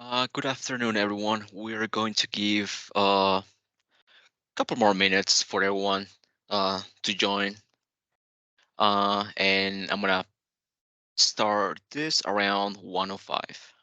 Good afternoon, everyone. We're going to give a couple more minutes for everyone to join. And I'm gonna start this around 1:05.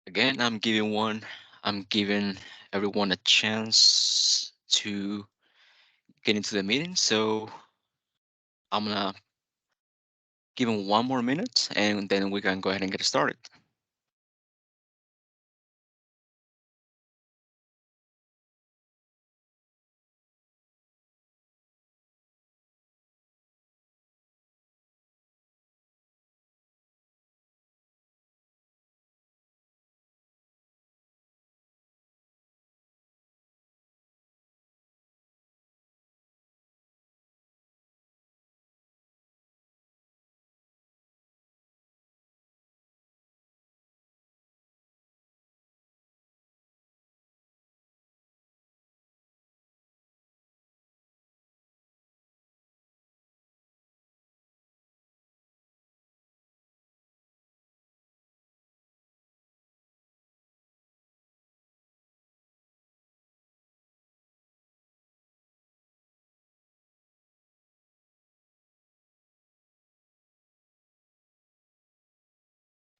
Again, I'm giving everyone a chance to get into the meeting. So I'm gonna give them one more minute, and then we can go ahead and get started.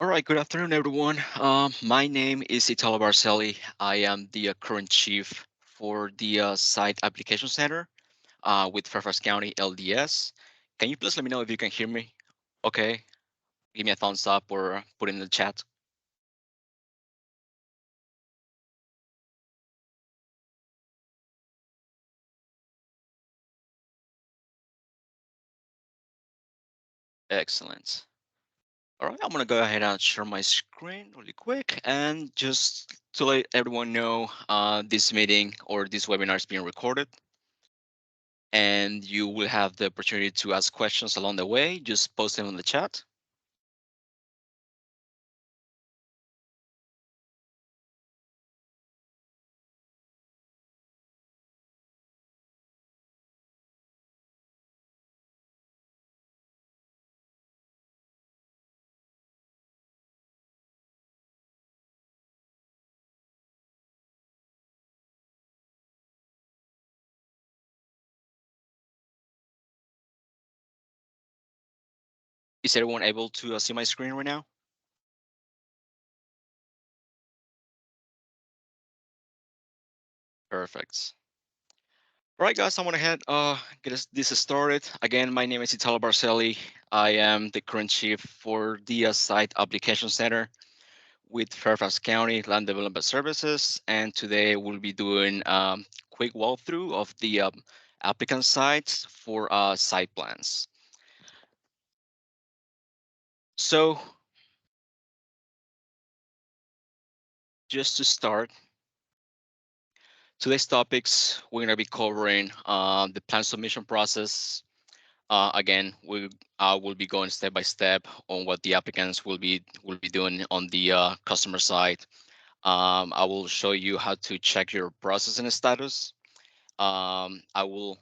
All right. Good afternoon, everyone. My name is Italo Barcelli. I am the current chief for the Site Application Center with Fairfax County LDS. Can you please let me know if you can hear me? Okay, give me a thumbs up or put it in the chat. Excellent. All right, I'm gonna go ahead and share my screen really quick, and just to let everyone know, this meeting or this webinar is being recorded, and you will have the opportunity to ask questions along the way. Just post them in the chat. Is everyone able to see my screen right now? Perfect. All right, guys, I want to head get this started. Again, my name is Italo Barcelli. I am the current chief for the Site Application Center with Fairfax County Land Development Services, and today we'll be doing a quick walkthrough of the applicant sites for site plans. So just to start, today's topics, we're going to be covering the plan submission process. Again, we will be going step by step on what the applicants will be doing on the customer side. I will show you how to check your processing status. I will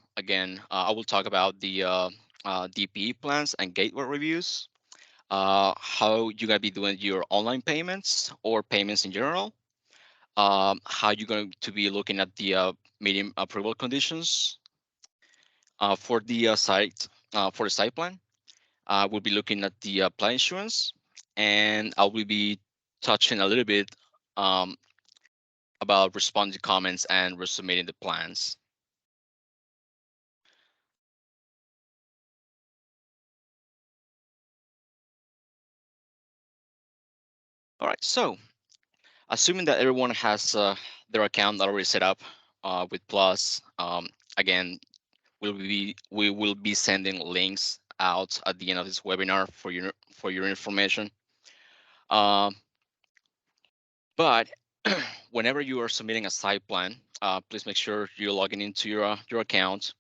talk about the DPE plans and gateway reviews. How you're gonna be doing your online payments or payments in general. How you're going to be looking at the medium approval conditions for the site plan. We'll be looking at the plan issuance, and I will be touching a little bit um, about responding to comments and resubmitting the plans. All right, so assuming that everyone has their account already set up with Plus, again, we will be sending links out at the end of this webinar for your information. Um, but whenever you are submitting a site plan, please make sure you're logging into your account.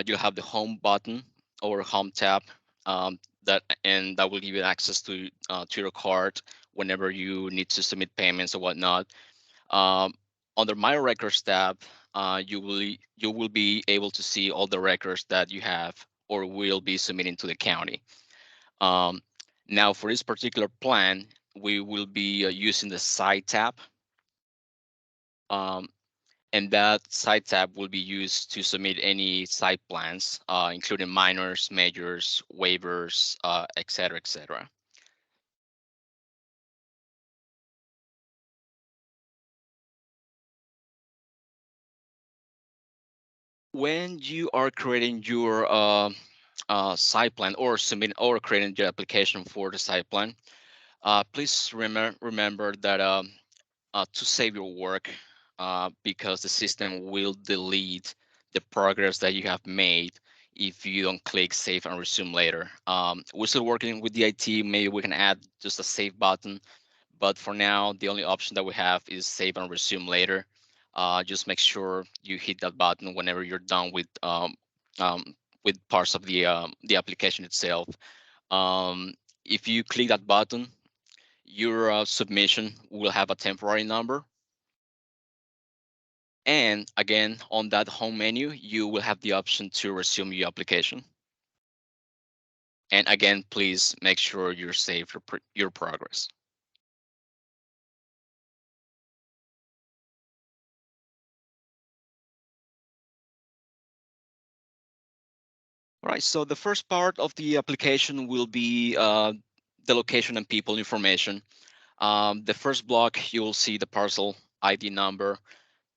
You'll have the home button or home tab that will give you access to your card whenever you need to submit payments or whatnot. Um, Under My Records tab, you will be able to see all the records that you have or will be submitting to the county. Um, Now, for this particular plan, we will be using the Site tab, um, and that Site tab will be used to submit any site plans, including minors, majors, waivers, et cetera, et cetera. When you are creating your site plan or submitting or creating your application for the site plan, please remember that to save your work, because the system will delete the progress that you have made if you don't click save and resume later. We're still working with the IT. Maybe we can add just a save button, but for now, the only option that we have is save and resume later. Just make sure you hit that button whenever you're done um, with parts of the application itself. Um, if you click that button, your submission will have a temporary number. And again, on that home menu, you will have the option to resume your application. And again, please make sure you save your progress. All right, so the first part of the application will be the location and people information. The first block, you will see the parcel ID number.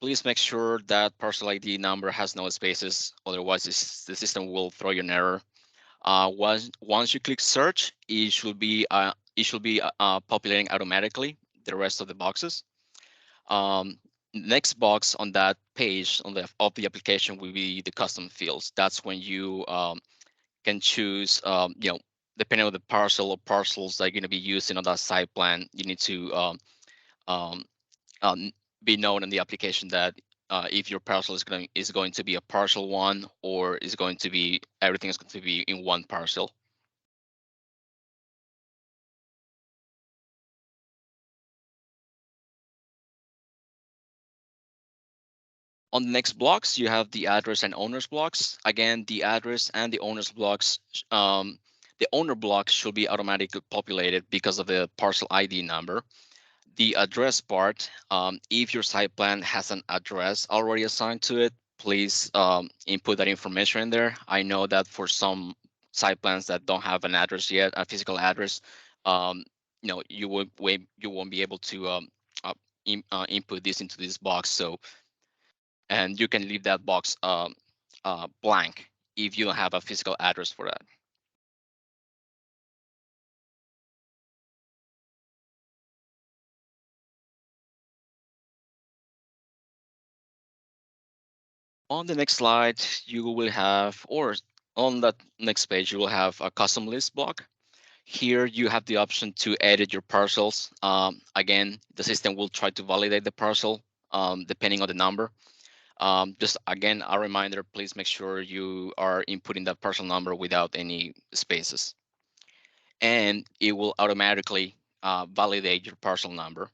Please make sure that parcel ID number has no spaces, otherwise the system will throw you an error. Once you click search, it should be populating automatically the rest of the boxes. Next box on that page on the of the application will be the custom fields. That's when you can choose, depending on the parcel or parcels that you're going to be using on that site plan, you need to um, um, be known in the application that if your parcel is going to be a partial one, or is going to be everything is going to be in one parcel. On the next blocks, you have the address and owners blocks. Again, the address and the owners blocks, the owner block should be automatically populated because of the parcel ID number. The address part, if your site plan has an address already assigned to it, please input that information in there. I know that for some site plans that don't have an address yet, a physical address, um, you won't be able to input this into this box. So, and you can leave that box blank if you don't have a physical address for that. On the next slide, you will have, or on that next page, you will have a custom list block. Here you have the option to edit your parcels. Again, the system will try to validate the parcel depending on the number. Just again, a reminder, please make sure you are inputting that parcel number without any spaces. And it will automatically validate your parcel number.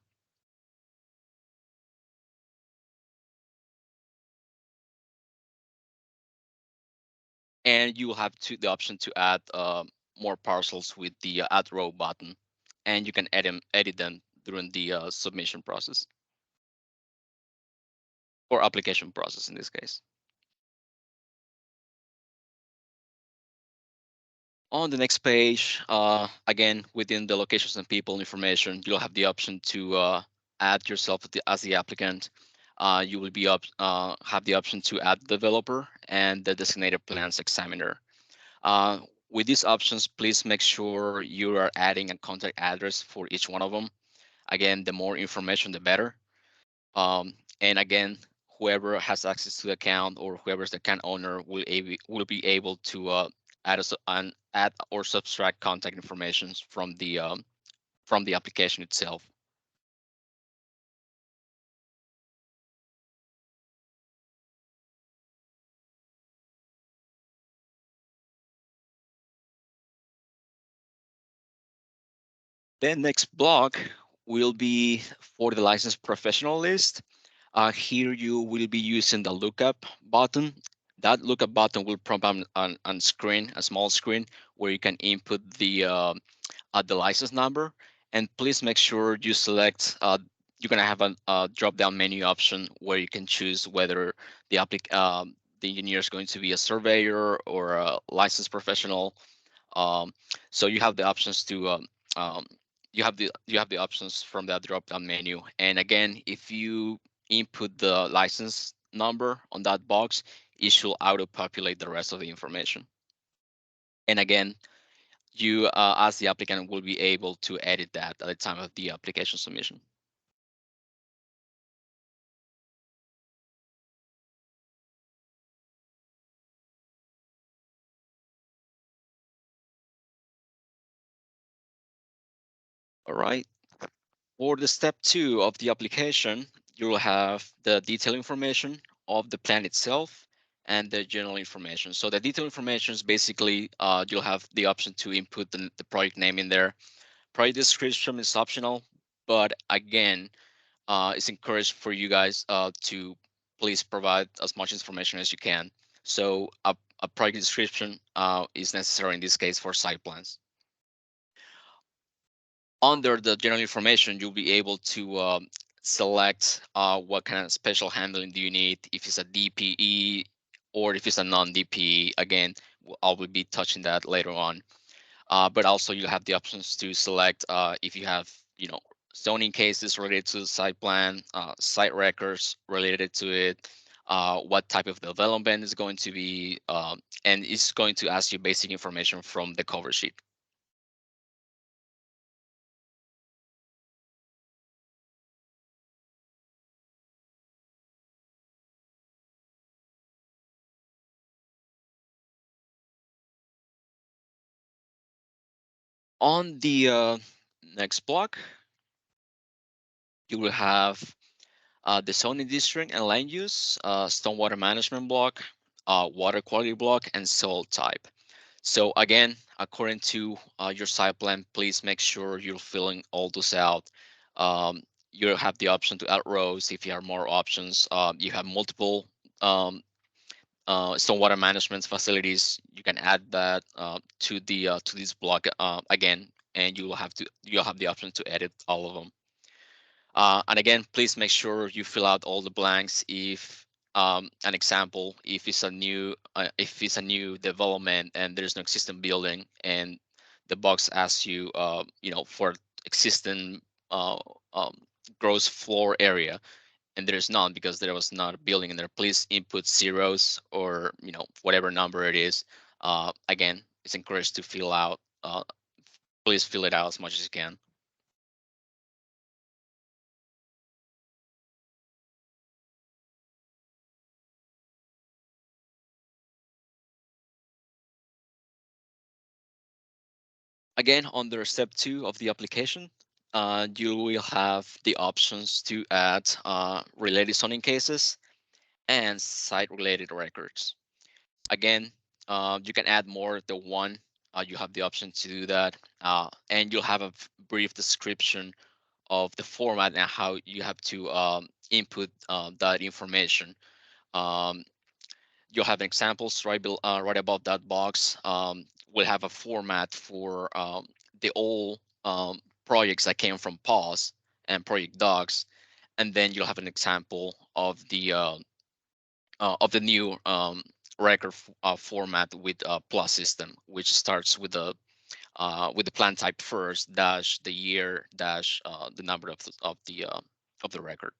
And you will have the option to add more parcels with the add row button. And you can edit them during the submission process or application process in this case. On the next page, again, within the locations and people information, you'll have the option to add yourself as the applicant. You will have the option to add developer and the designated plans examiner. Uh, with these options, please make sure you are adding a contact address for each one of them. Again, the more information, the better. And again, whoever has access to the account or whoever's the account owner will be able to add or subtract contact information from the application itself. The next block will be for the licensed professional list. Here you will be using the lookup button. That lookup button will prompt on screen, a small screen, where you can input the license number. And please make sure you select, you're gonna have a drop-down menu option where you can choose whether the engineer is going to be a surveyor or a licensed professional. Um, so you have the options to um, you have the options from that drop-down menu. And again, if you input the license number on that box, it should auto-populate the rest of the information. And again, you as the applicant will be able to edit that at the time of the application submission. All right. For the step 2 of the application, you will have the detailed information of the plan itself and the general information. So the detailed information is basically you'll have the option to input the project name in there. Project description is optional, but again, it's encouraged for you guys to please provide as much information as you can. So a project description is necessary in this case for site plans. Under the general information, you'll be able to select what kind of special handling do you need, if it's a DPE or if it's a non-DPE. Again, I will be touching that later on. But also you have the options to select if you have, zoning cases related to the site plan, site records related to it, what type of development is going to be, and it's going to ask you basic information from the cover sheet. On the next block, you will have the zoning district and land use, stormwater management block, water quality block, and soil type. So again, according to your site plan, please make sure you're filling all those out. Um, you have the option to add rows if you have more options. You have multiple stormwater management facilities. You can add that to this block again, and you'll have the option to edit all of them. And again, please make sure you fill out all the blanks. If an example, if it's a new development and there's no existing building, and the box asks you, for existing uh, um, gross floor area, and there's none because there was not a building in there, please input zeros or whatever number it is. Again, it's encouraged to fill out. Please fill it out as much as you can. Again, under step two of the application, you will have the options to add related zoning cases and site related records. Again, you can add more than one. You have the option to do that, and you'll have a brief description of the format and how you have to input that information. Um, you'll have examples right above that box. We'll have a format for the old projects that came from pause and project docs, and then you'll have an example of the new record format with plus system, which starts with the plan type first dash the year dash the number of the record.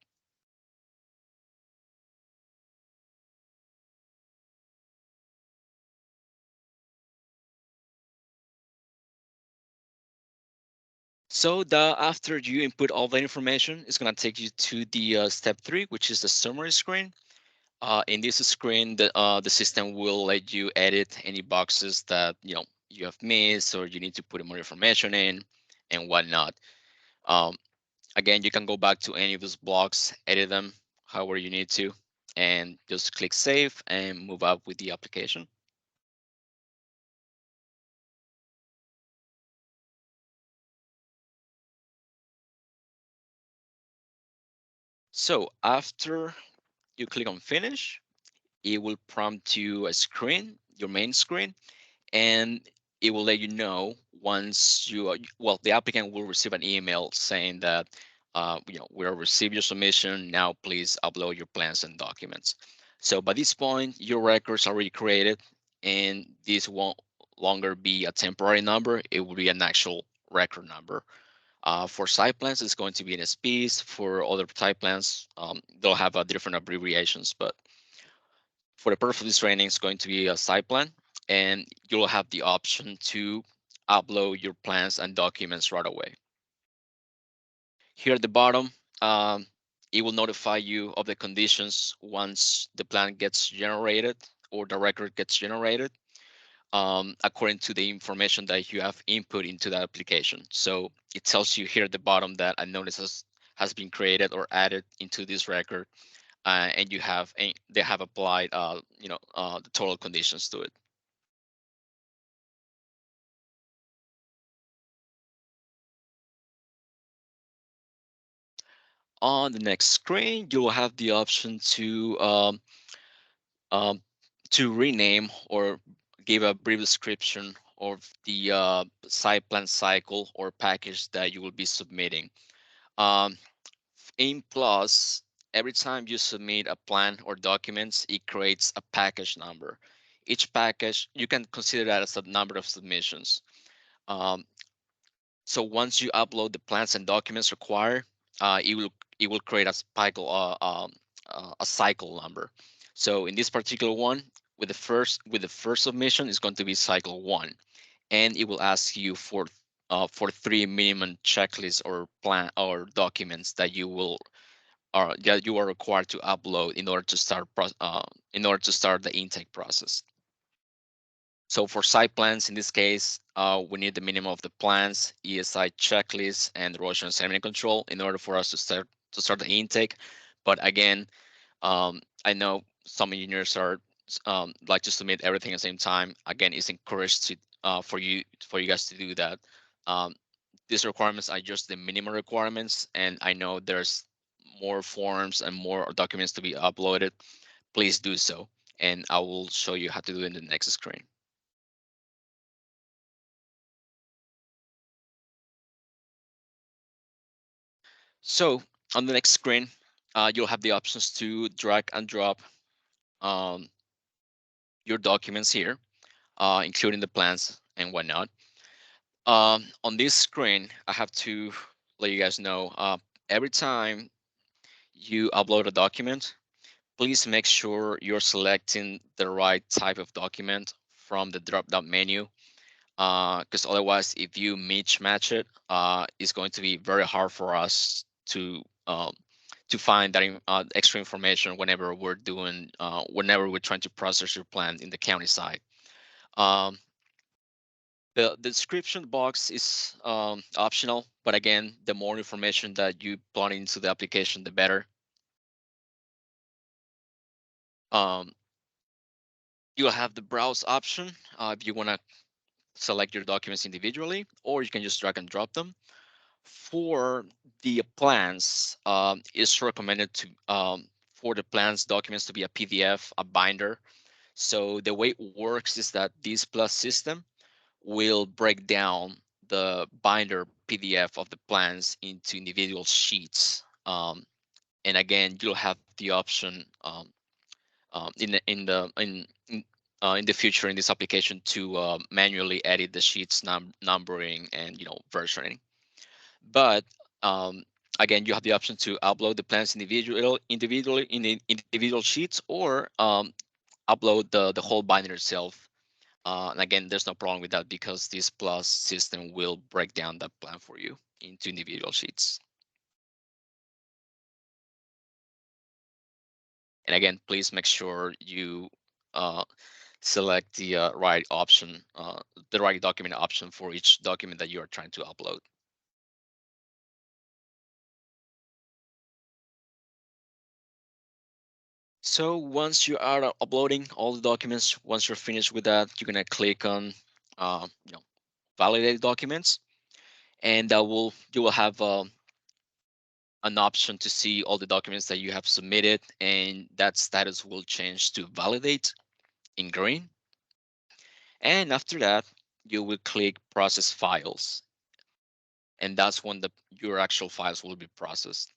So the after you input all the information, it's gonna take you to the step three, which is the summary screen. In this screen, the system will let you edit any boxes that you have missed or you need to put more information in and whatnot. Um, Again, you can go back to any of those blocks, edit them however you need to, and just click save and move up with the application. So after you click on finish, it will prompt you a screen, your main screen, and it will let you know once well, the applicant will receive an email saying that we have received your submission. Now please upload your plans and documents. So by this point, your records are already created, and this won't longer be a temporary number. It will be an actual record number. For site plans, it's going to be NSPs. For other type plans, they'll have different abbreviations, but for the purpose of this training, it's going to be a site plan, and you'll have the option to upload your plans and documents right away. Here at the bottom, um, it will notify you of the conditions once the plan gets generated or the record gets generated, according to the information that you have input into that application. So it tells you here at the bottom that a notice has been created or added into this record, and they have applied the total conditions to it. On the next screen, you will have the option um, to rename or give a brief description of the site plan cycle or package that you will be submitting. Um, in Plus, every time you submit a plan or documents, it creates a package number. Each package, you can consider that as a number of submissions. Um, So once you upload the plans and documents required, it will create a a cycle number. So in this particular one, with the first submission is going to be cycle one, and it will ask you for three minimum checklists or plan or documents that you are required to upload in order to start the intake process. So for site plans, in this case, we need the minimum of the plans, ESI checklist, and erosion sediment control in order for us to start the intake. But again, I know some engineers are like to submit everything at the same time. Again, it's encouraged for you guys to do that. Um, these requirements are just the minimum requirements, and I know there's more forms and more documents to be uploaded. Please do so, and I will show you how to do it in the next screen. So on the next screen, you'll have the options to drag and drop um, your documents here, including the plans and whatnot. On this screen, I have to let you guys know, every time you upload a document, please make sure you're selecting the right type of document from the drop-down menu, because otherwise, if you mismatch it, it's going to be very hard for us to find that extra information whenever we're trying to process your plan in the county side. Um, The description box is optional, but again, the more information that you plot into the application, the better. Um, you'll have the browse option if you want to select your documents individually, or you can just drag and drop them. For the plans, it's recommended to for the plans documents to be a PDF, a binder. So the way it works is that this plus system will break down the binder PDF of the plans into individual sheets. And again, you'll have the option in the future in this application to manually edit the sheets numbering and versioning. But um, again, you have the option to upload the plans individually in the individual sheets, or upload the whole binder itself. And again, there's no problem with that because this plus system will break down that plan for you into individual sheets. And again, please make sure you uh, select the right document option for each document that you are trying to upload. So once you are uploading all the documents, once you're finished with that, you're gonna click on validate documents, and that will you will have an option to see all the documents that you have submitted, and that status will change to validate in green. And after that, you will click process files, and that's when your actual files will be processed,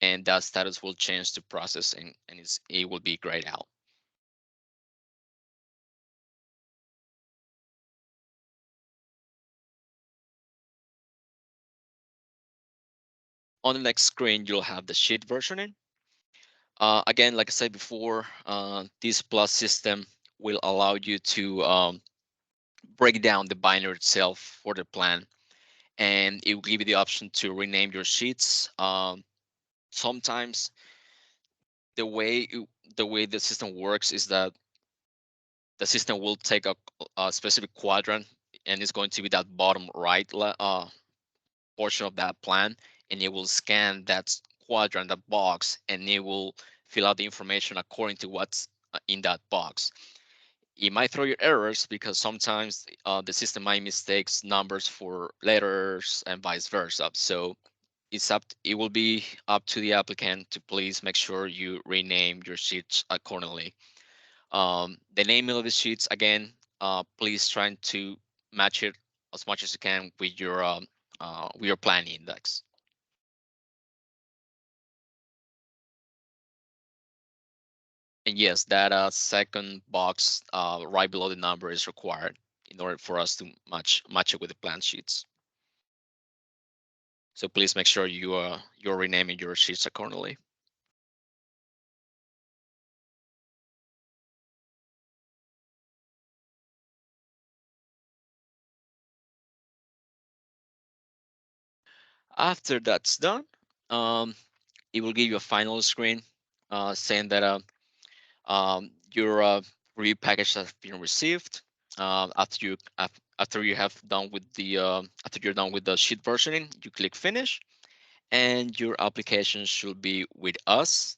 and that status will change to processing, and it will be grayed out. On the next screen, you'll have the sheet versioning. Again, like I said before, this plus system will allow you to break down the binder itself for the plan, and it will give you the option to rename your sheets. Sometimes the way the way the system works is that the system will take a specific quadrant, and it's going to be that bottom right portion of that plan, and it will scan that quadrant, that box, and it will fill out the information according to what's in that box. It might throw you errors because sometimes the system might mistakes numbers for letters and vice versa. So it will be up to the applicant to please make sure you rename your sheets accordingly. The naming of the sheets, again, please try to match it as much as you can with your plan index. And yes, that second box right below the number is required in order for us to match it with the plan sheets. So please make sure you're renaming your sheets accordingly. After that's done, um, it will give you a final screen saying that your review package has been received. After you have done with the after you're done with the sheet versioning, you click finish, and your application should be with us.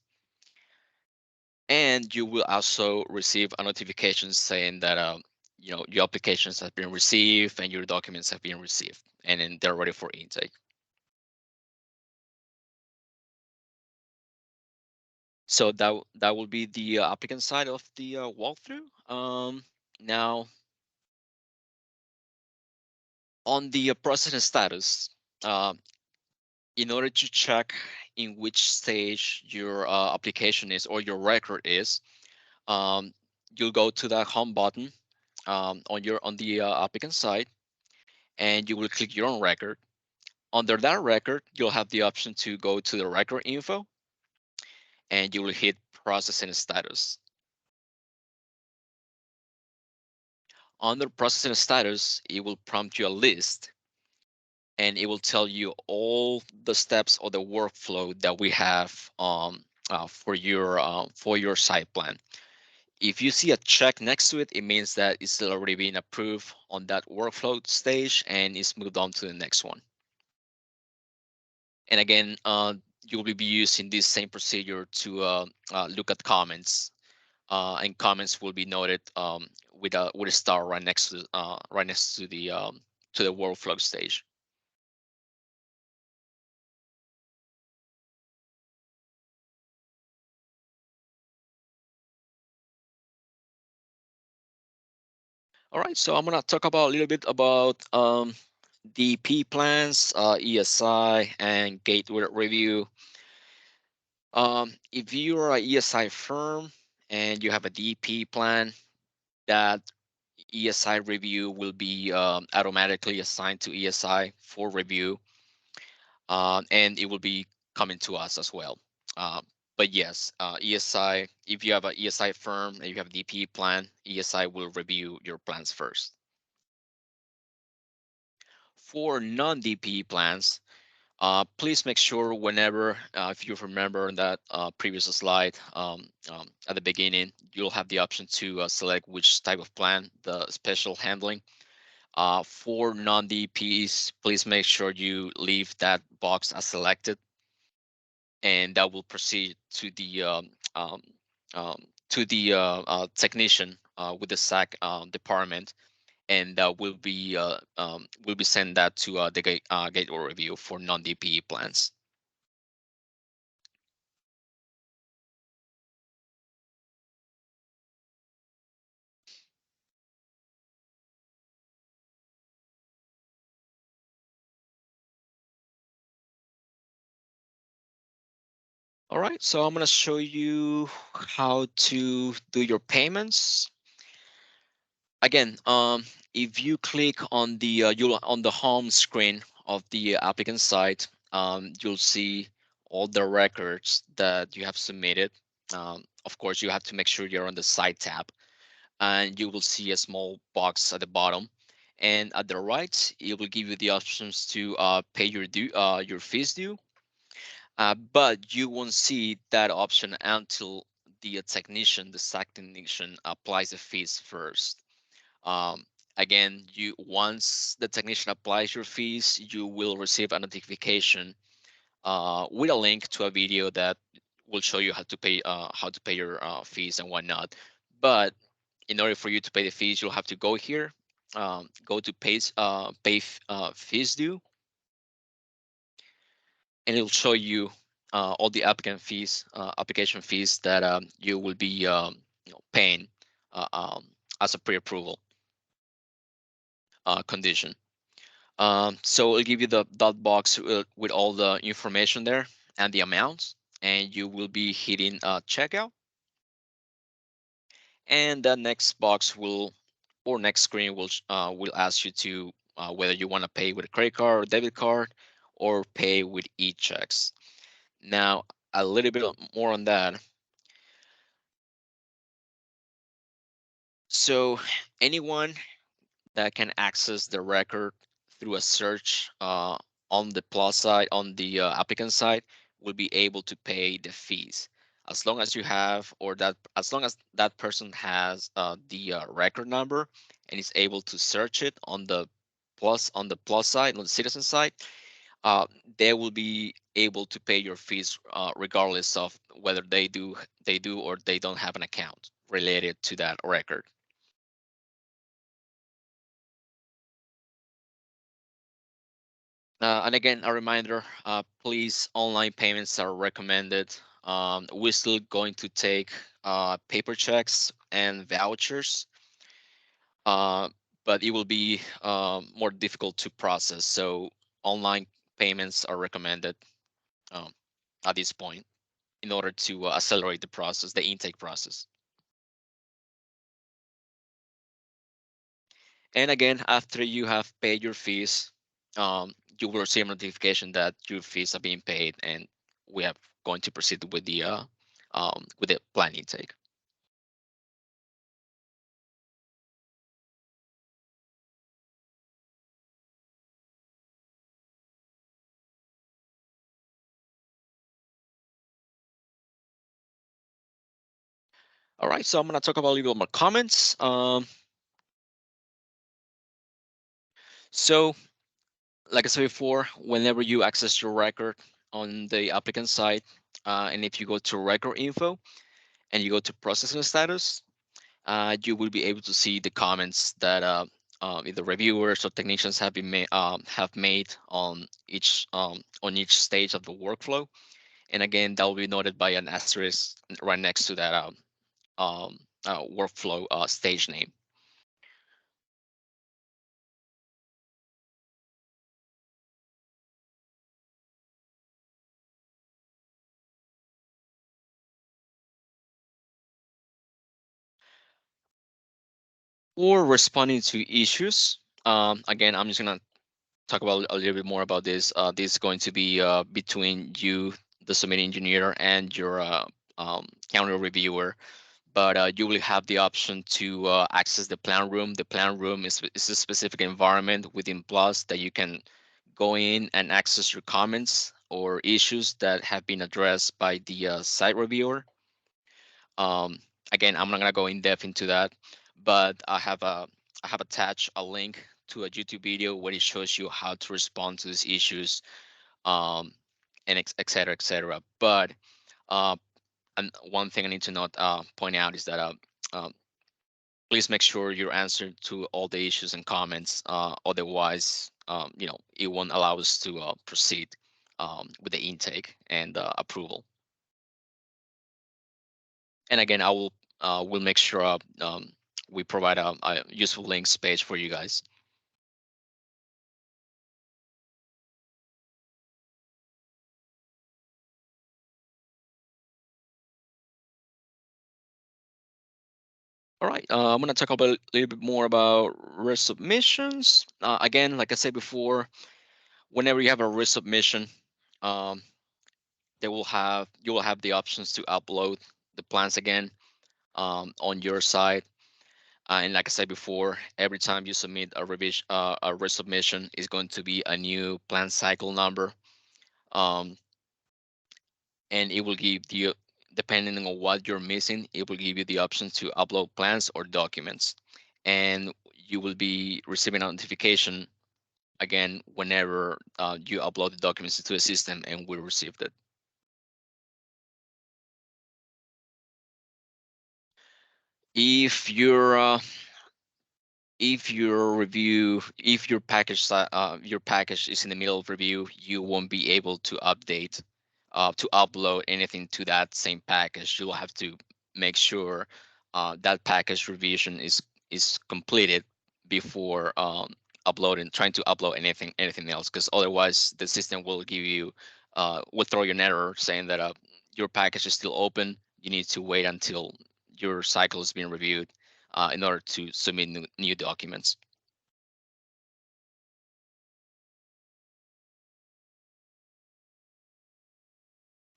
And you will also receive a notification saying that your applications have been received and your documents have been received, and then they're ready for intake. So that will be the applicant side of the walkthrough. Now on the processing status, uh, in order to check in which stage your application is or your record is, um, you'll go to the home button on the applicant side, and you will click your own record. Under that record, you'll have the option to go to the record info, and you will hit processing status. Under processing status, it will prompt you a list, and it will tell you all the steps or the workflow that we have for your site plan. If you see a check next to it, it means that it's still already been approved on that workflow stage and it's moved on to the next one. And again, you'll be using this same procedure to look at comments, and comments will be noted with a star right next to the workflow stage. All right, so I'm gonna talk about a little bit about DP plans, ESI, and gateway review. If you're a ESI firm and you have a DP plan, that ESI review will be automatically assigned to ESI for review, and it will be coming to us as well. Uh, but yes, ESI, if you have an ESI firm and you have a DP plan, ESI will review your plans first. For non-DP plans, please make sure whenever, if you remember that previous slide at the beginning, you'll have the option to select which type of plan, the special handling. For non-DPs, please make sure you leave that box as selected, and that will proceed um, um, to the technician with the SAC department, and will be send that to the gateway review for non-DPE plans. All right, so I'm gonna show you how to do your payments. Again, if you click on you'll on the home screen of the applicant site, you'll see all the records that you have submitted. Of course, you have to make sure you're on the site tab, and you will see a small box at the bottom. And at the right, it will give you the options to pay your fees due, but you won't see that option until the SAC technician applies the fees first. Um, Again, you once the technician applies your fees, you will receive a notification with a link to a video that will show you how to pay your fees and whatnot. But in order for you to pay the fees, you'll have to go here, go to fees due, and it'll show you all the application fees that you will be paying uh, um, as a pre-approval condition. So it'll give you the dot box with all the information there and the amounts, and you will be hitting checkout. And the next box or next screen will ask you to whether you want to pay with a credit card or debit card or pay with e-checks. Now, a little bit more on that. So anyone that can access the record through a search on the plus side, on the applicant side, will be able to pay the fees as long as you have, or that as long as that person has the record number and is able to search it on the plus side, on the citizen side. uh, they will be able to pay your fees regardless of whether they do or they don't have an account related to that record. And again, a reminder, please, online payments are recommended. We're still going to take paper checks and vouchers, uh, but it will be more difficult to process. So online payments are recommended um, at this point in order to accelerate the process, the intake process. And again, after you have paid your fees, you will receive a notification that your fees are being paid, and we are going to proceed with the plan intake. All right, so I'm gonna talk about a little bit more comments. So like I said before, whenever you access your record on the applicant side, and if you go to record info and you go to processing status, you will be able to see the comments that either reviewers or technicians have made on each stage of the workflow. And again, that will be noted by an asterisk right next to that um, workflow stage name. Or responding to issues. Again, I'm just gonna talk about a little bit more about this. This is going to be between you, the submitting engineer, and your county reviewer. But you will have the option to access the plan room. The plan room is a specific environment within Plus that you can go in and access your comments or issues that have been addressed by the site reviewer. Um, Again, I'm not gonna go in depth into that, but I have attached a link to a YouTube video where it shows you how to respond to these issues, um, and et cetera, et cetera. But uh, and one thing I need to not point out is that um, please make sure you're answering to all the issues and comments. Otherwise, it won't allow us to proceed with the intake and approval. And again, I will make sure we provide a useful links page for you guys. All right, I'm gonna talk about a little bit more about resubmissions. Again, like I said before, whenever you have a resubmission, um, you will have the options to upload the plans again on your side. And like I said before, every time you submit a resubmission is going to be a new plan cycle number. Um, and it will give you, depending on what you're missing, it will give you the option to upload plans or documents, and you will be receiving a notification again whenever you upload the documents into the system and we received it. If you're if your package is in the middle of review, you won't be able to upload anything to that same package. You'll have to make sure that package revision is completed before uploading trying to upload anything else, because otherwise the system will give you will throw you an error saying that your package is still open. You need to wait until your cycle is being reviewed in order to submit new documents.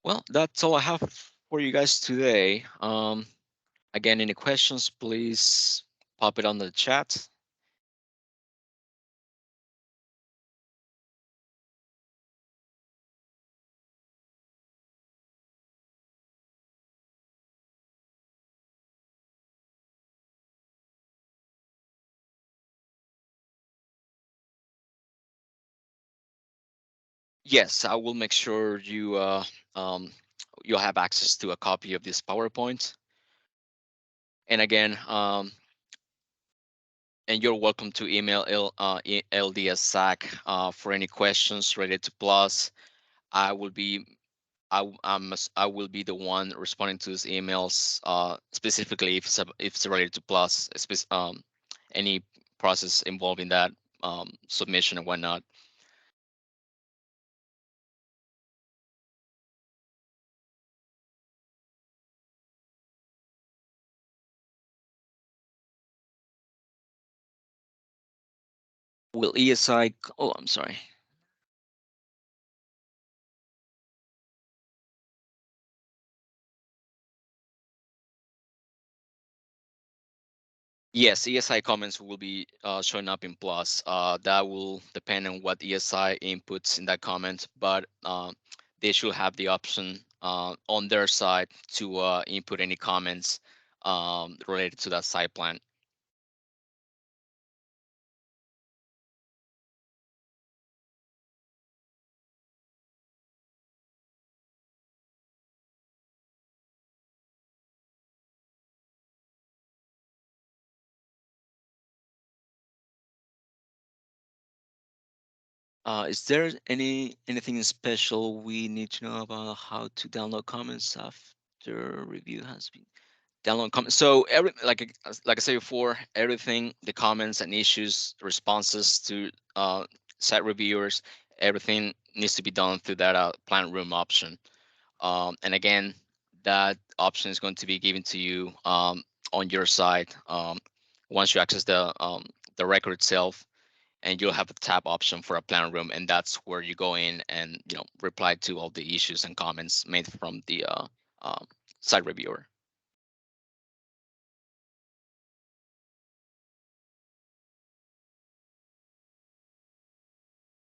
Well, that's all I have for you guys today. Again, any questions, please pop it on the chat. Yes, I will make sure um, you'll have access to a copy of this PowerPoint. And again, and you're welcome to email LDSSAC for any questions related to Plus. I will be I will be the one responding to these emails, specifically if it's related to Plus, any process involving that submission and whatnot. Will ESI? Oh, I'm sorry. Yes, ESI comments will be showing up in Plus. That will depend on what ESI inputs in that comment, but they should have the option on their side to input any comments related to that site plan. Is there anything special we need to know about how to download comments after review has been download comments? So every like I said before, everything, the comments and issues, responses to site reviewers, everything needs to be done through that plant room option. And again, that option is going to be given to you on your side once you access the record itself, and you'll have a tab option for a plan room, and that's where you go in and reply to all the issues and comments made from the um, site reviewer.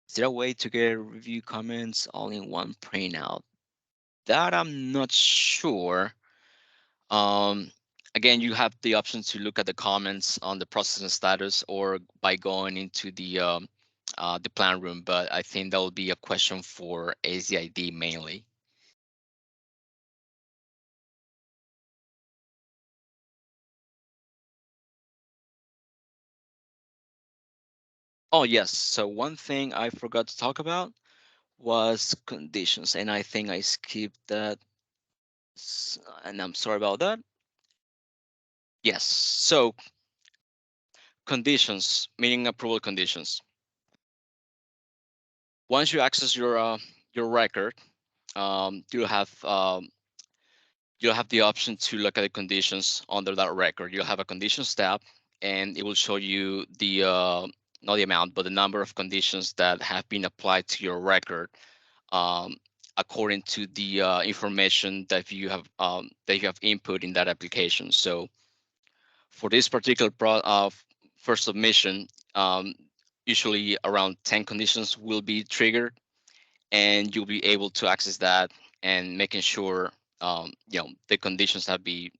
Is there a way to get review comments all in one printout? That I'm not sure. Um, Again, you have the option to look at the comments on the processing status or by going into the plan room, but I think that will be a question for AZID mainly. Oh yes, so one thing I forgot to talk about was conditions, and I think I skipped that, and I'm sorry about that. Yes, so conditions, meaning approval conditions. Once you access your record, you'll have the option to look at the conditions under that record. You'll have a conditions tab, and it will show you the not the amount, but the number of conditions that have been applied to your record, um, according to the information that you have input in that application. So for this particular first submission, usually around 10 conditions will be triggered, and you'll be able to access that and making sure the conditions have been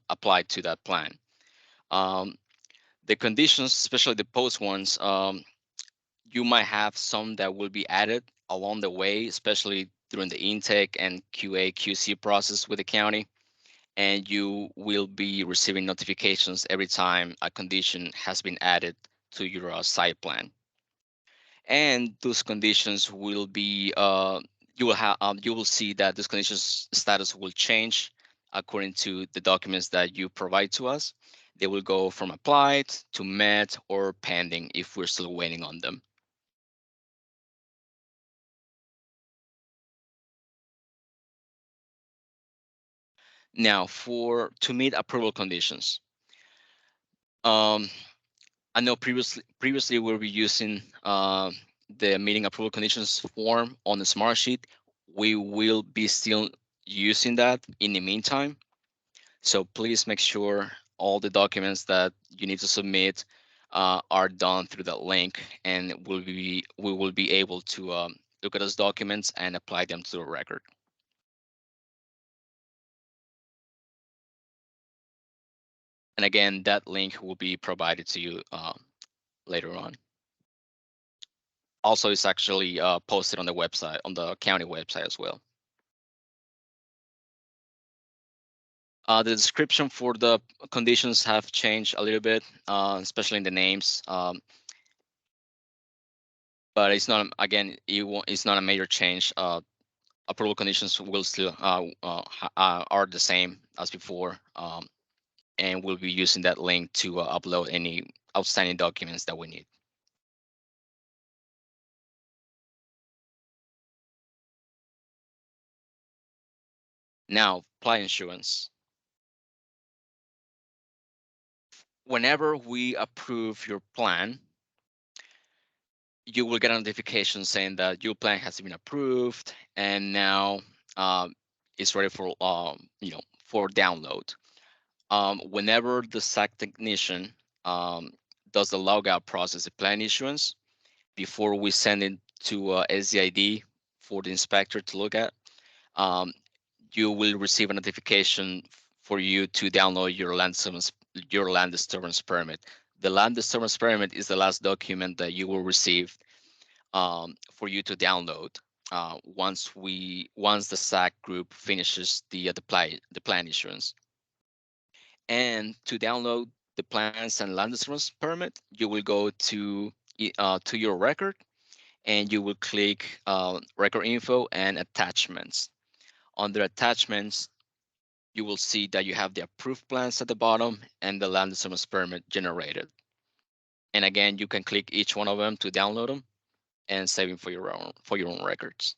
applied to that plan. Um, the conditions, especially the post ones, you might have some that will be added along the way, especially during the intake and QA QC process with the county, and you will be receiving notifications every time a condition has been added to your site plan. And those conditions will be you will see that this conditions status will change according to the documents that you provide to us. They will go from applied to met or pending if we're still waiting on them. Now, for to meet approval conditions, um, I know previously we were using the meeting approval conditions form on the smart sheet. We will be still using that in the meantime. So please make sure all the documents that you need to submit are done through that link, and we will be able to look at those documents and apply them to the record. And again, that link will be provided to you later on. Also, it's actually posted on the website, on the county website as well. The description for the conditions have changed a little bit, especially in the names. But it's not, again, it's not a major change. Approval conditions will still are the same as before, and we'll be using that link to upload any outstanding documents that we need. Now, apply insurance. Whenever we approve your plan, you will get a notification saying that your plan has been approved, and now it's ready for for download. Whenever the site technician does the logout process, the plan issuance, before we send it to SZID for the inspector to look at, um, you will receive a notification for you to download your land disturbance permit. The land disturbance permit is the last document that you will receive for you to download once the SAC group finishes the plan issuance. And to download the plans and land disturbance permit, you will go to your record, and you will click record info and attachments. Under attachments, you will see that you have the approved plans at the bottom and the land disturbance permit generated. And again, you can click each one of them to download them and save them for your own records.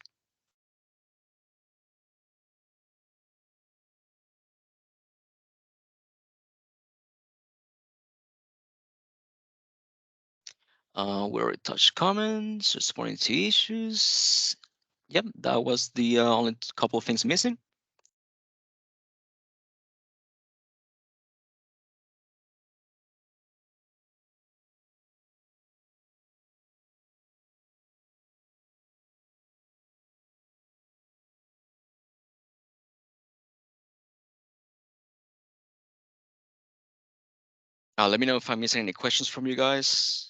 We already touched comments, responding to issues. Yep, that was the only couple of things missing. Let me know if I'm missing any questions from you guys.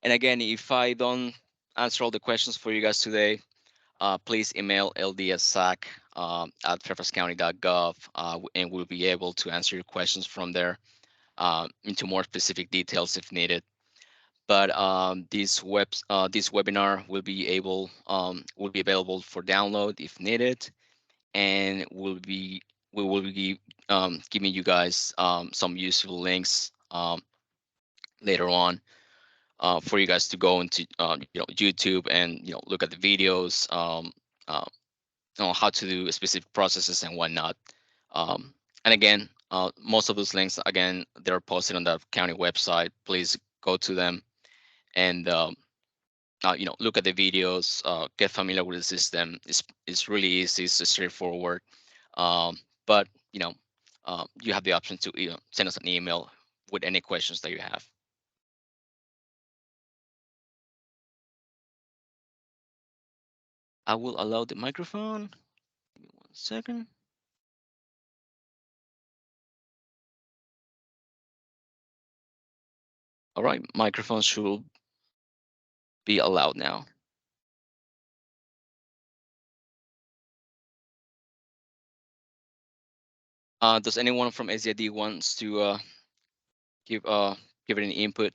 And again, if I don't answer all the questions for you guys today, please email ldsac at fairfaxcounty.gov, and we'll be able to answer your questions from there into more specific details if needed. But this webinar will be available for download if needed, and we will be giving you guys some useful links later on for you guys to go into YouTube and look at the videos on how to do specific processes and whatnot. And again, most of those links again they're posted on the county website. Please go to them and look at the videos, get familiar with the system. It's really easy, it's straightforward. But you have the option to send us an email with any questions that you have. I will allow the microphone. Give me 1 second. All right, microphone should be allowed now. Does anyone from SDID wants to give give it any input?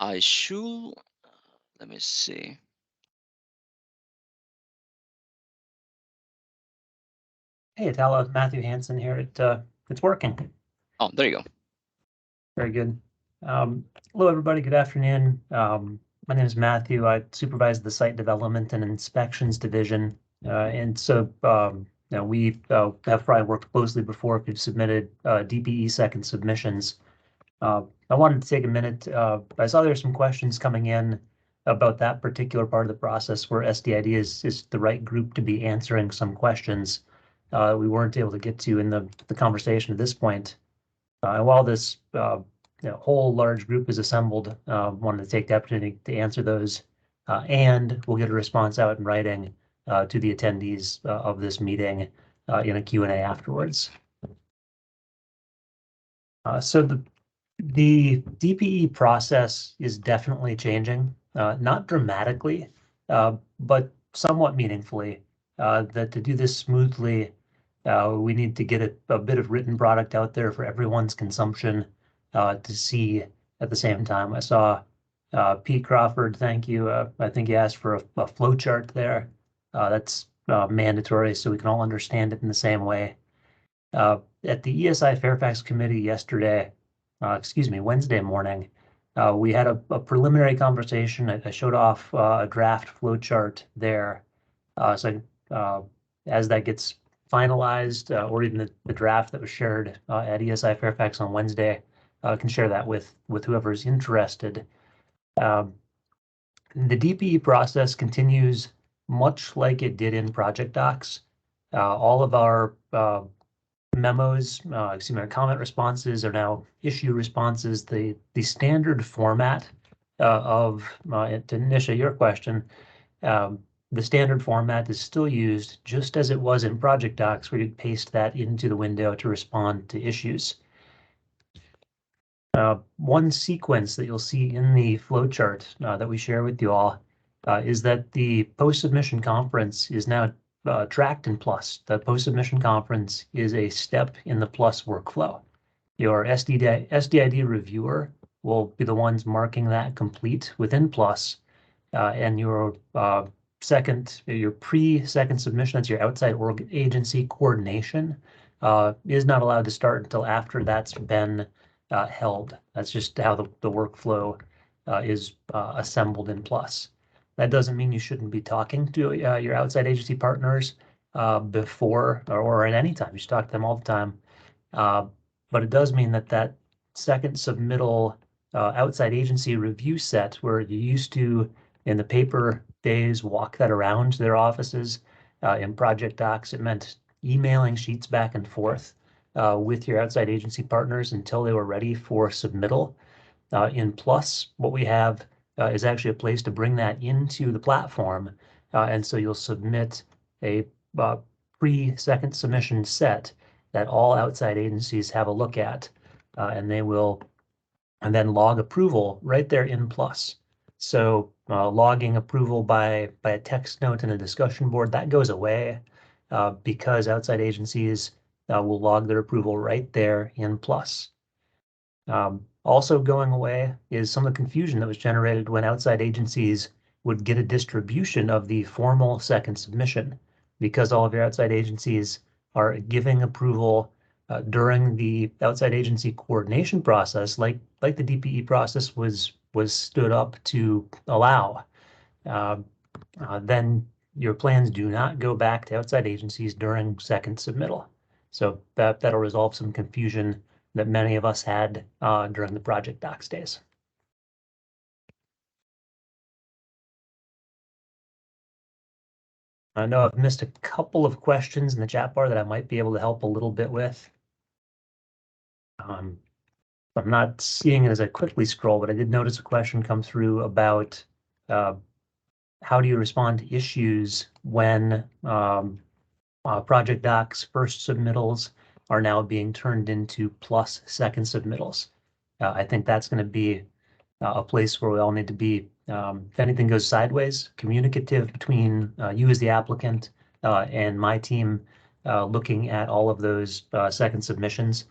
I should. Let me see. Hey, Italo, Matthew Hansen here. It's working. Oh, there you go. Very good. Hello, everybody. Good afternoon. My name is Matthew. I supervise the Site Development and Inspections Division. And so we have probably worked closely before if you've submitted DPE second submissions. I wanted to take a minute. I saw there's some questions coming in about that particular part of the process where SDID is the right group to be answering some questions we weren't able to get to in the conversation at this point. While this whole large group is assembled, wanted to take the opportunity to answer those, and we'll get a response out in writing to the attendees of this meeting in a Q&A afterwards. So the DPE process is definitely changing, not dramatically, but somewhat meaningfully. That to do this smoothly, we need to get a bit of written product out there for everyone's consumption to see at the same time. I saw Pete Crawford, thank you. I think he asked for a flow chart there. That's mandatory so we can all understand it in the same way. At the ESI Fairfax committee yesterday, Wednesday morning, we had a preliminary conversation. I showed off a draft flow chart there. So as that gets finalized, or even the draft that was shared at ESI Fairfax on Wednesday, can share that with whoever's interested. The DPE process continues much like it did in project docs. All of our memos, excuse me, our comment responses are now issue responses. The standard format to Nisha, your question, um, the standard format is still used just as it was in project docs, where you'd paste that into the window to respond to issues. One sequence that you'll see in the flowchart that we share with you all is that the post-submission conference is now tracked in Plus. The post-submission conference is a step in the Plus workflow. Your SDID reviewer will be the ones marking that complete within Plus, and your pre-second submission, that's your outside agency coordination, is not allowed to start until after that's been held. That's just how the workflow is assembled in Plus. That doesn't mean you shouldn't be talking to your outside agency partners before or at any time. You should talk to them all the time. Uh, but it does mean that that second submittal outside agency review set, where you used to, in the paper days, walk that around to their offices, in project docs, it meant emailing sheets back and forth with your outside agency partners until they were ready for submittal. In Plus, what we have is actually a place to bring that into the platform. And so you'll submit a pre-second submission set that all outside agencies have a look at, and they will and then log approval right there in Plus. So logging approval by a text note in a discussion board, that goes away because outside agencies will log their approval right there in Plus. Also going away is some of the confusion that was generated when outside agencies would get a distribution of the formal second submission, because all of your outside agencies are giving approval during the outside agency coordination process, like the DPE process was stood up to allow. Uh, then your plans do not go back to outside agencies during second submittal. So that'll resolve some confusion that many of us had during the project docs days. I know I've missed a couple of questions in the chat bar that I might be able to help a little bit with. Um, I'm not seeing it as I quickly scroll, but I did notice a question come through about uh, how do you respond to issues when project docs first submittals are now being turned into Plus second submittals. I think that's going to be a place where we all need to be, if anything goes sideways, communicative between you as the applicant and my team, looking at all of those second submissions.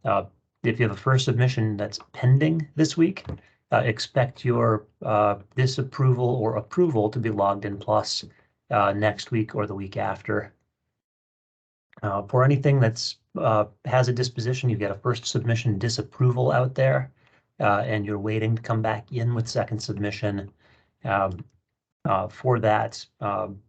Uh, if you have a first submission that's pending this week, expect your disapproval or approval to be logged in Plus next week or the week after. For anything that's has a disposition, you get a first submission disapproval out there, and you're waiting to come back in with second submission. Um, for that,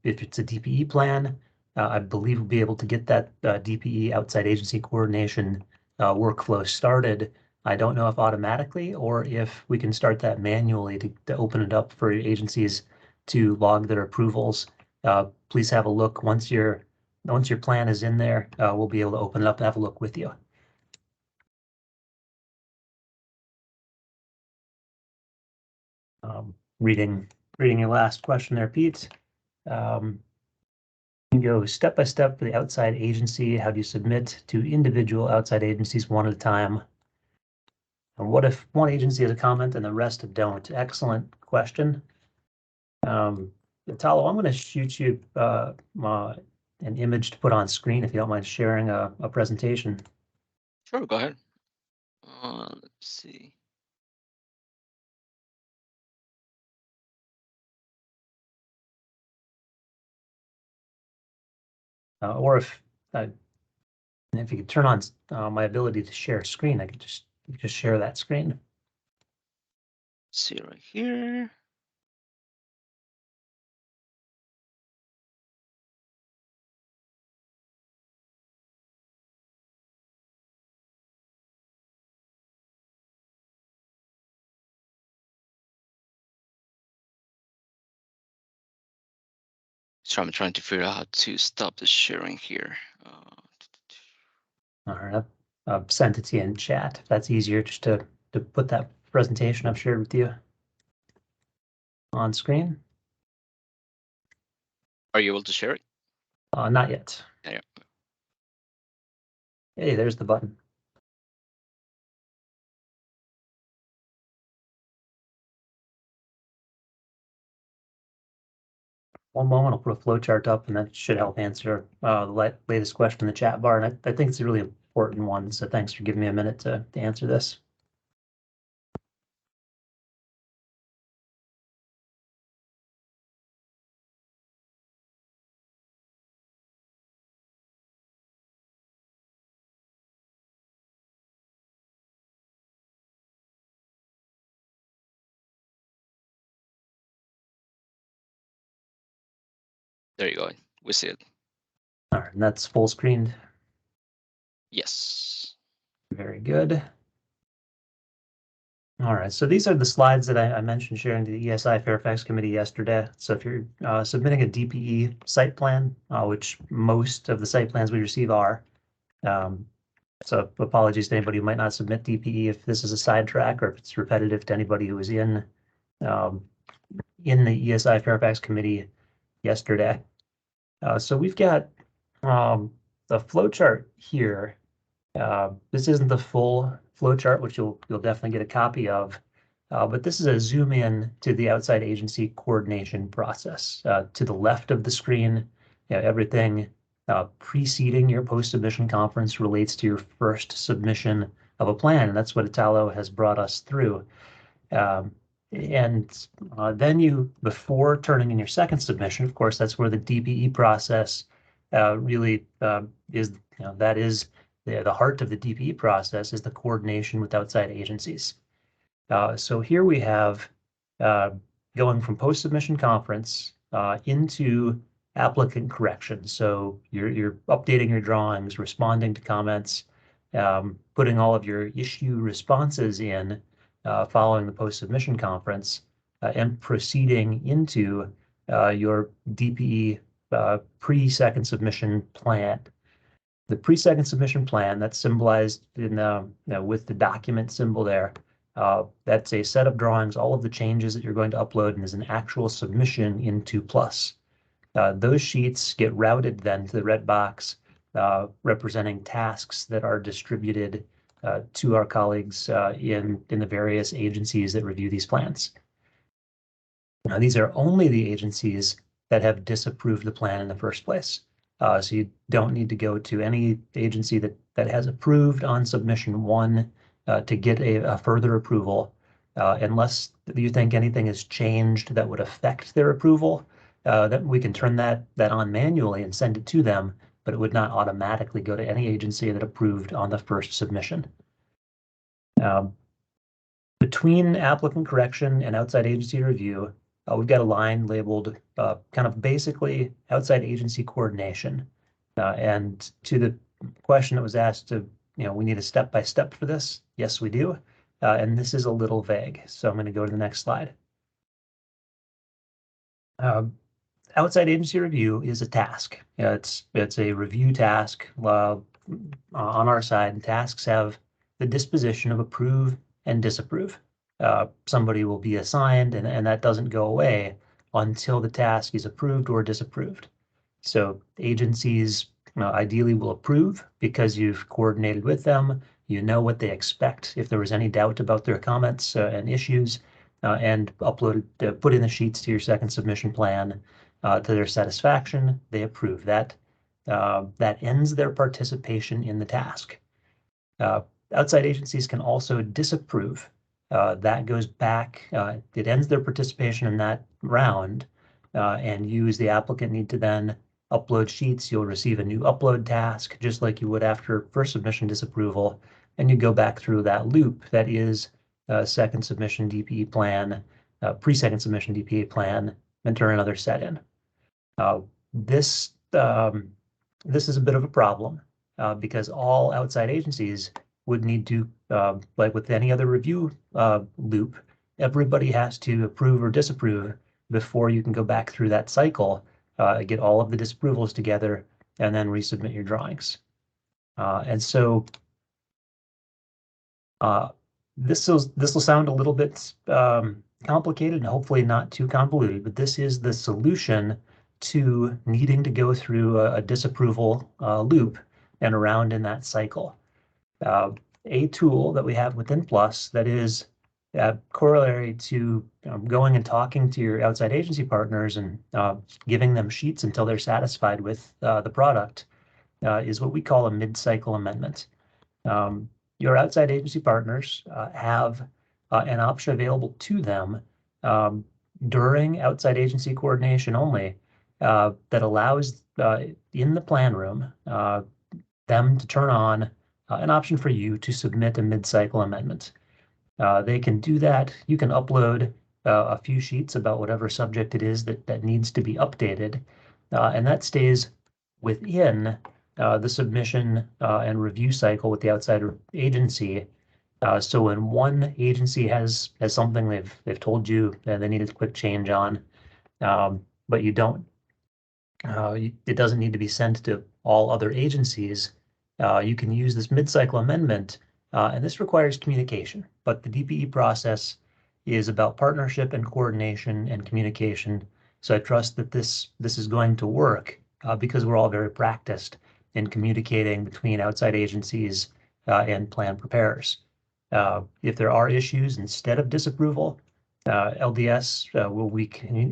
if it's a DPE plan, I believe we'll be able to get that DPE outside agency coordination workflow started. I don't know if automatically or if we can start that manually to open it up for agencies to log their approvals. Please have a look once your plan is in there. We'll be able to open it up and have a look with you. Reading your last question there, Pete. Um, you go step by step for the outside agency. How do you submit to individual outside agencies one at a time? And what if one agency has a comment and the rest don't? Excellent question. Talo, I'm going to shoot you an image to put on screen if you don't mind sharing a presentation. Sure, go ahead. Let's see. Or if you could turn on my ability to share screen, I could just share that screen. Let's see right here. So I'm trying to figure out how to stop the sharing here. All right, I've sent it to you in chat. If that's easier, just to put that presentation I've shared with you on screen. Are you able to share it? Not yet. Yeah. Hey, there's the button. One moment, I'll put a flow chart up, and that should help answer the latest question in the chat bar. And I think it's a really important one, so thanks for giving me a minute to answer this. There you go. We see it. All right, and that's full screened. Yes. Very good. All right, so these are the slides that I mentioned sharing to the ESI Fairfax Committee yesterday. So if you're submitting a DPE site plan, which most of the site plans we receive are, so apologies to anybody who might not submit DPE if this is a sidetrack or if it's repetitive to anybody who was um, in the ESI Fairfax Committee yesterday. So we've got the flow chart here. This isn't the full flow chart, which you'll definitely get a copy of, but this is a zoom in to the outside agency coordination process. To the left of the screen, everything preceding your post-submission conference relates to your first submission of a plan, and that's what Italo has brought us through. And then before turning in your second submission, of course, that's where the DPE process really is, that is the heart of the DPE process is the coordination with outside agencies. So here we have going from post-submission conference into applicant correction. So you're updating your drawings, responding to comments, putting all of your issue responses in following the post-submission conference, and proceeding into your DPE pre-second submission plan. The pre-second submission plan that's symbolized in with the document symbol there. That's a set of drawings, all of the changes that you're going to upload, and is an actual submission in 2+. Those sheets get routed then to the red box representing tasks that are distributed to our colleagues in the various agencies that review these plans. Now, these are only the agencies that have disapproved the plan in the first place. So you don't need to go to any agency that has approved on submission 1 to get a further approval, unless you think anything has changed that would affect their approval. That we can turn that on manually and send it to them, but it would not automatically go to any agency that approved on the first submission. Between applicant correction and outside agency review, we've got a line labeled kind of basically outside agency coordination. And to the question that was asked to, we need a step-by-step for this. Yes, we do. And this is a little vague. So I'm going to go to the next slide. Outside agency review is a task. It's a review task on our side. Tasks have the disposition of approve and disapprove. Somebody will be assigned, and that doesn't go away until the task is approved or disapproved. So agencies ideally will approve because you've coordinated with them. You know what they expect. If there was any doubt about their comments and issues, and put in the sheets to your second submission plan to their satisfaction, they approve that. That ends their participation in the task. Outside agencies can also disapprove. That goes back, it ends their participation in that round, and you as the applicant need to then upload sheets. You'll receive a new upload task, just like you would after first submission disapproval, and you go back through that loop that is second submission DPE plan, pre-second submission DPE plan, and turn another set in. This is a bit of a problem because all outside agencies would need to, like with any other review loop, everybody has to approve or disapprove before you can go back through that cycle get all of the disapprovals together, and then resubmit your drawings. And so this will sound a little bit complicated and hopefully not too convoluted, but this is the solution to needing to go through a disapproval loop and around in that cycle. A tool that we have within Plus that is corollary to going and talking to your outside agency partners and giving them sheets until they're satisfied with the product is what we call a mid-cycle amendment. Your outside agency partners have an option available to them during outside agency coordination only that allows in the plan room them to turn on an option for you to submit a mid-cycle amendment. They can do that. You can upload a few sheets about whatever subject it is that needs to be updated, and that stays within the submission and review cycle with the outside agency. So when one agency has something they've told you that they need a quick change on, but you don't, it doesn't need to be sent to all other agencies. You can use this mid-cycle amendment, and this requires communication. But the DPE process is about partnership and coordination and communication. So I trust that this is going to work because we're all very practiced in communicating between outside agencies and plan preparers. If there are issues instead of disapproval, LDS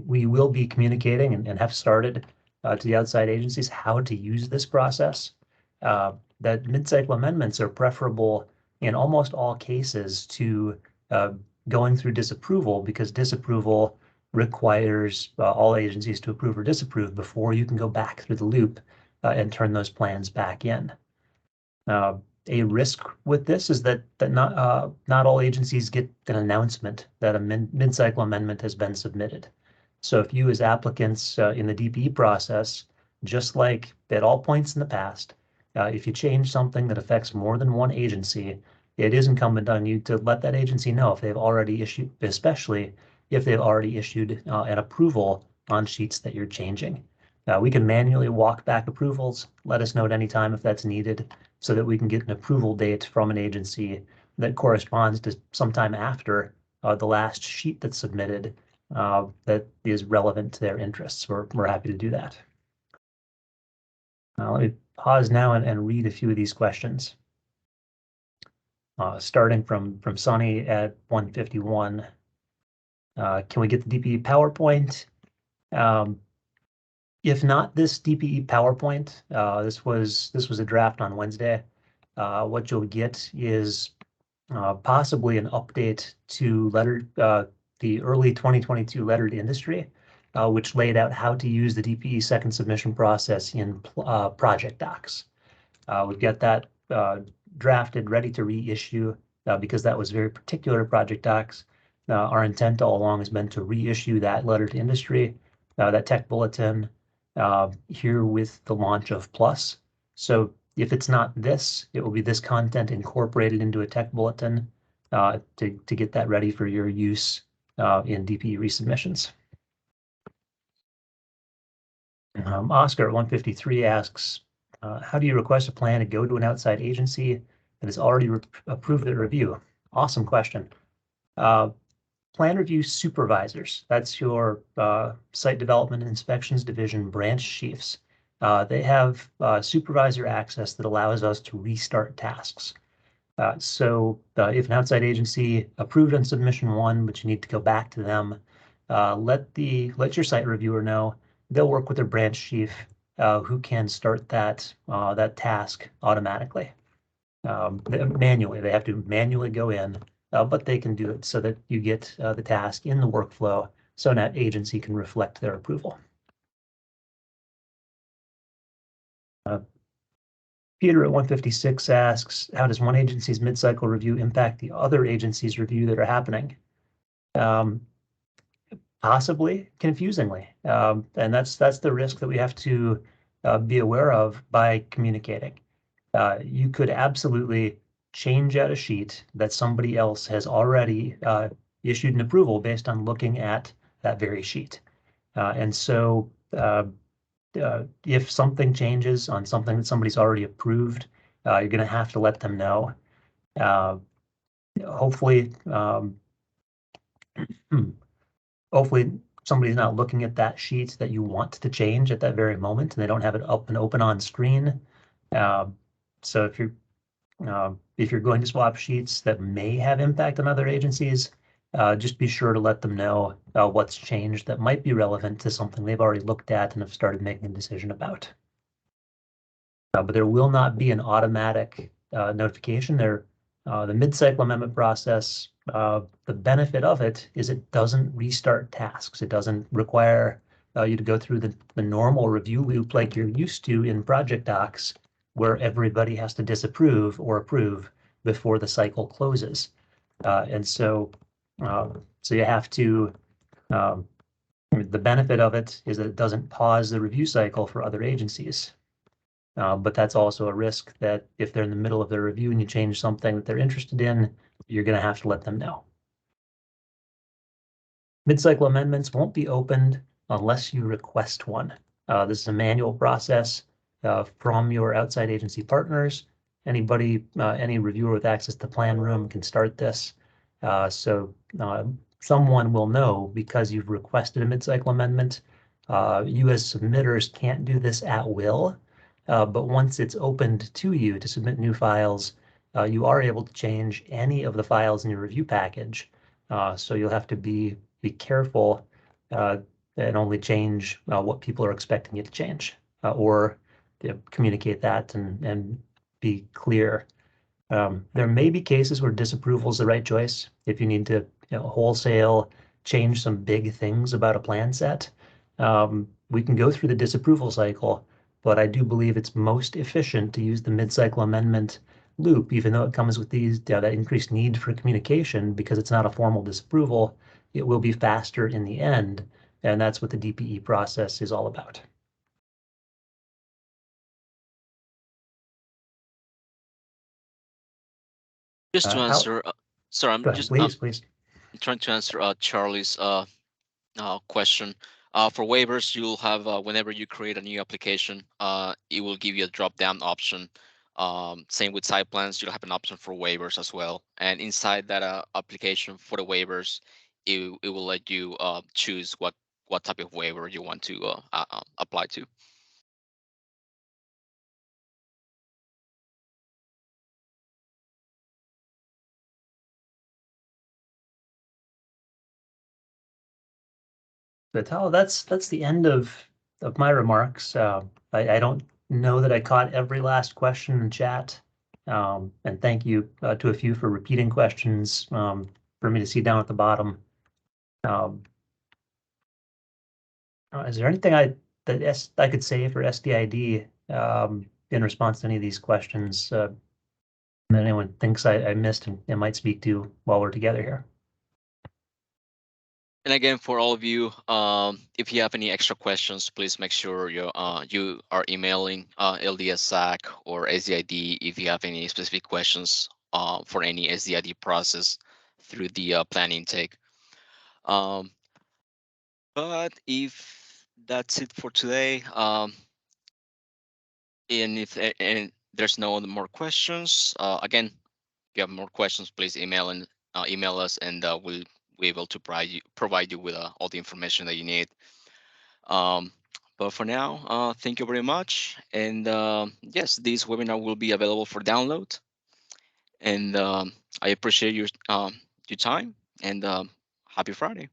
we will be communicating and have started to the outside agencies how to use this process. That mid-cycle amendments are preferable in almost all cases to going through disapproval because disapproval requires all agencies to approve or disapprove before you can go back through the loop and turn those plans back in. A risk with this is that not all agencies get an announcement that a mid-cycle amendment has been submitted. So if you as applicants in the DPE process, just like at all points in the past, if you change something that affects more than one agency, it is incumbent on you to let that agency know if they've already issued, especially if they've already issued an approval on sheets that you're changing. We can manually walk back approvals. Let us know at any time if that's needed so that we can get an approval date from an agency that corresponds to sometime after the last sheet that's submitted that is relevant to their interests. We're happy to do that. Let me pause now and read a few of these questions. Starting from Sunny at 151. Can we get the DPE PowerPoint? If not this DPE PowerPoint, this was a draft on Wednesday. What you'll get is possibly an update to the early 2022 lettered industry, which laid out how to use the DPE second submission process in project docs. We've got that drafted, ready to reissue because that was very particular to project docs. Our intent all along has been to reissue that letter to industry, that tech bulletin here with the launch of Plus. So if it's not this, it will be this content incorporated into a tech bulletin to get that ready for your use in DPE resubmissions. Oscar at 153 asks, how do you request a plan to go to an outside agency that has already approved the review? Awesome question. Plan review supervisors, that's your site development and inspections division branch chiefs. They have supervisor access that allows us to restart tasks. So if an outside agency approved on submission one, but you need to go back to them, let your site reviewer know. They'll work with their branch chief who can start that task automatically. Manually, they have to manually go in, but they can do it so that you get the task in the workflow so that agency can reflect their approval. Peter at 156 asks, how does one agency's mid-cycle review impact the other agency's review that are happening? Possibly confusingly, and that's the risk that we have to be aware of by communicating. You could absolutely change out a sheet that somebody else has already issued an approval based on looking at that very sheet. And so if something changes on something that somebody's already approved, you're going to have to let them know. Uh, hopefully, hmm, hopefully somebody's not looking at that sheet that you want to change at that very moment, and they don't have it up and open on screen. Uh, so if you're going to swap sheets that may have impact on other agencies, just be sure to let them know what's changed that might be relevant to something they've already looked at and have started making a decision about. But there will not be an automatic notification. The mid-cycle amendment process, the benefit of it is it doesn't restart tasks. It doesn't require you to go through the normal review loop like you're used to in project docs, where everybody has to disapprove or approve before the cycle closes. And so you have to, um, the benefit of it is that it doesn't pause the review cycle for other agencies. But that's also a risk that if they're in the middle of their review and you change something that they're interested in, you're going to have to let them know. Mid-cycle amendments won't be opened unless you request one. This is a manual process from your outside agency partners. Any reviewer with access to Plan Room can start this. So someone will know because you've requested a mid-cycle amendment. You as submitters can't do this at will, but once it's opened to you to submit new files, you are able to change any of the files in your review package. So you'll have to be careful uh, and only change what people are expecting you to change, or communicate that and be clear. There may be cases where disapproval is the right choice. If you need to wholesale change some big things about a plan set, we can go through the disapproval cycle, but I do believe it's most efficient to use the mid-cycle amendment loop, even though it comes with that increased need for communication because it's not a formal disapproval. It will be faster in the end, and that's what the DPE process is all about. Just to How, answer, sorry, Go ahead, please, please. I'm trying to answer Charlie's question. For waivers, you'll have whenever you create a new application, it will give you a drop-down option. Same with site plans, you'll have an option for waivers as well. And inside that application for the waivers, it will let you choose what type of waiver you want to apply to. Vital, that's the end of my remarks. I don't know that I caught every last question in chat. And thank you to a few for repeating questions for me to see down at the bottom. Um, is there anything I could say for SDID in response to any of these questions that anyone thinks I missed and might speak to while we're together here? And again, for all of you, if you have any extra questions, please make sure you are emailing LDSAC or SDID if you have any specific questions for any SDID process through the plan intake. Um, but if that's it for today, and there's no other more questions, again, if you have more questions, please email us, and we'll be able to provide you with all the information that you need. Um, but for now, thank you very much. And yes, this webinar will be available for download. And I appreciate your time, and happy Friday.